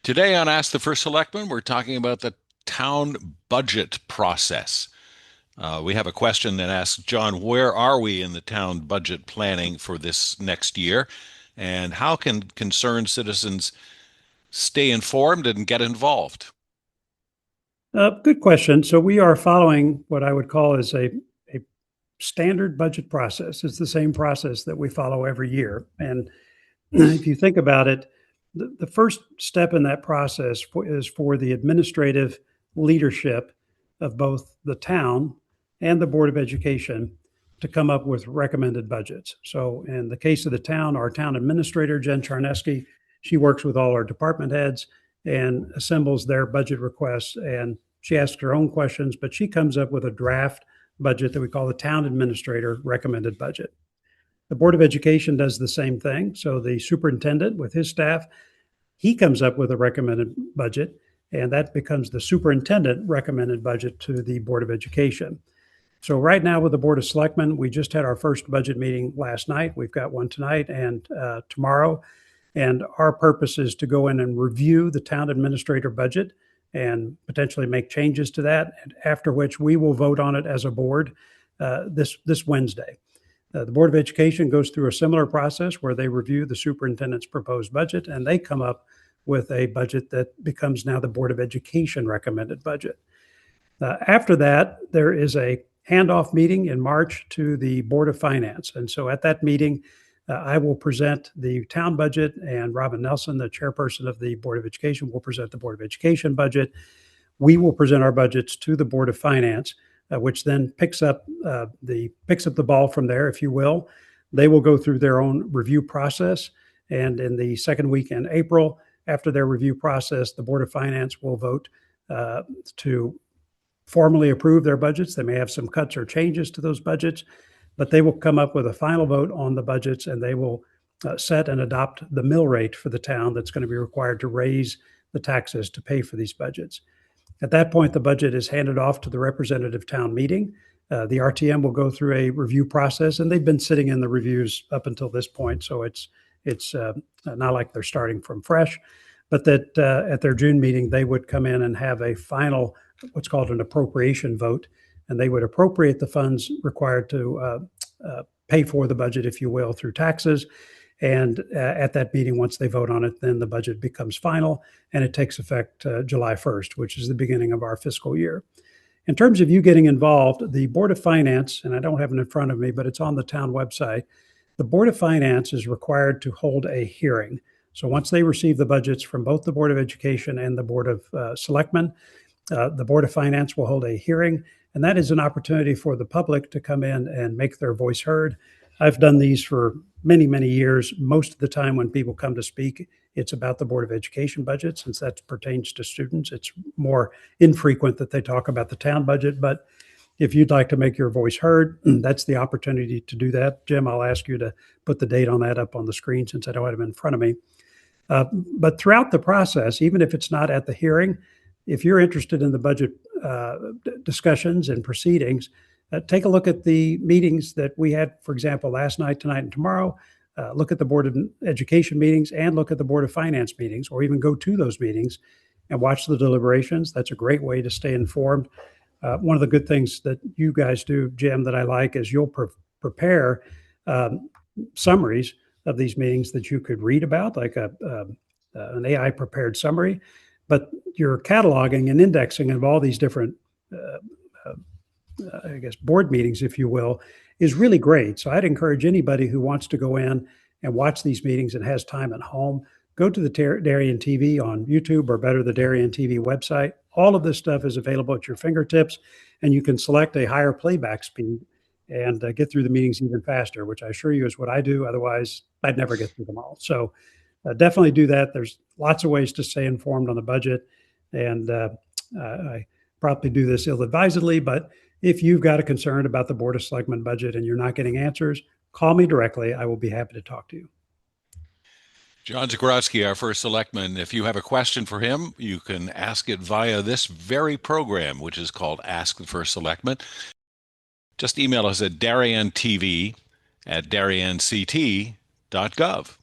Today on Ask the First Selectman, we're talking about the town budget process. We have a question that asks, John, where are we in the town budget planning for this next year? And how can concerned citizens stay informed and get involved? Good question. So we are following what I would call is a standard budget process. It's the same process that we follow every year. And if you think about it, the first step in that process is for the administrative leadership of both the town and the Board of Education to come up with recommended budgets. So in the case of the town, our town administrator, Jen Charneski, she works with all our department heads and assembles their budget requests. And she asks her own questions, but she comes up with a draft budget that we call the town administrator recommended budget. The Board of Education does the same thing. So the superintendent with his staff, he comes up with a recommended budget, and that becomes the superintendent recommended budget to the Board of Education. So right now with the Board of Selectmen, we just had our first budget meeting last night. We've got one tonight and tomorrow. And our purpose is to go in and review the town administrator budget and potentially make changes to that, and after which we will vote on it as a board this Wednesday. The Board of Education goes through a similar process where they review the superintendent's proposed budget and they come up with a budget that becomes now the Board of Education recommended budget. After that, there is a handoff meeting in March to the Board of Finance. And so at that meeting, I will present the town budget, and Robin Nelson, the chairperson of the Board of Education, will present the Board of Education budget. We will present our budgets to the Board of Finance, which then picks up the ball from there, if you will. They will go through their own review process, and in the second week in April, after their review process, the Board of Finance will vote to formally approve their budgets. They may have some cuts or changes to those budgets, but they will come up with a final vote on the budgets, and they will set and adopt the mill rate for the town that's going to be required to raise the taxes to pay for these budgets. At that point, the budget is handed off to the representative town meeting. The RTM will go through a review process, and they've been sitting in the reviews up until this point, so it's not like they're starting from fresh, but that at their June meeting, they would come in and have a final, what's called an appropriation vote, and they would appropriate the funds required to pay for the budget, if you will, through taxes. And at that meeting, once they vote on it, then the budget becomes final, and it takes effect July 1st, which is the beginning of our fiscal year. In terms of you getting involved, the Board of Finance, and I don't have it in front of me, but it's on the town website, the Board of Finance is required to hold a hearing. So once they receive the budgets from both the Board of Education and the Board of Selectmen, the Board of Finance will hold a hearing, and that is an opportunity for the public to come in and make their voice heard. I've done these for many, many years. Most of the time when people come to speak, it's about the Board of Education budget, since that pertains to students. It's more infrequent that they talk about the town budget, but if you'd like to make your voice heard, that's the opportunity to do that. Jim, I'll ask you to put the date on that up on the screen since I don't have it in front of me. But throughout the process, even if it's not at the hearing, if you're interested in the budget discussions and proceedings, take a look at the meetings that we had, for example, last night, tonight, and tomorrow. Look at the Board of Education meetings and look at the Board of Finance meetings, or even go to those meetings and watch the deliberations. That's a great way to stay informed. One of the good things that you guys do, Jim, that I like is you'll prepare summaries of these meetings that you could read about, like an AI prepared summary. But your cataloging and indexing of all these different, board meetings, if you will, is really great. So I'd encourage anybody who wants to go in and watch these meetings and has time at home, go to the Darien TV on YouTube, or better, the Darien TV website. All of this stuff is available at your fingertips, and you can select a higher playback speed and get through the meetings even faster, which I assure you is what I do. Otherwise, I'd never get through them all. So definitely do that. There's lots of ways to stay informed on the budget, and I probably do this ill-advisedly, but if you've got a concern about the Board of Selectmen budget and you're not getting answers, call me directly. I will be happy to talk to you. John Zagrodzky, our first selectman, if you have a question for him, you can ask it via this very program, which is called Ask the First Selectman. Just email us at darientv@darient.gov.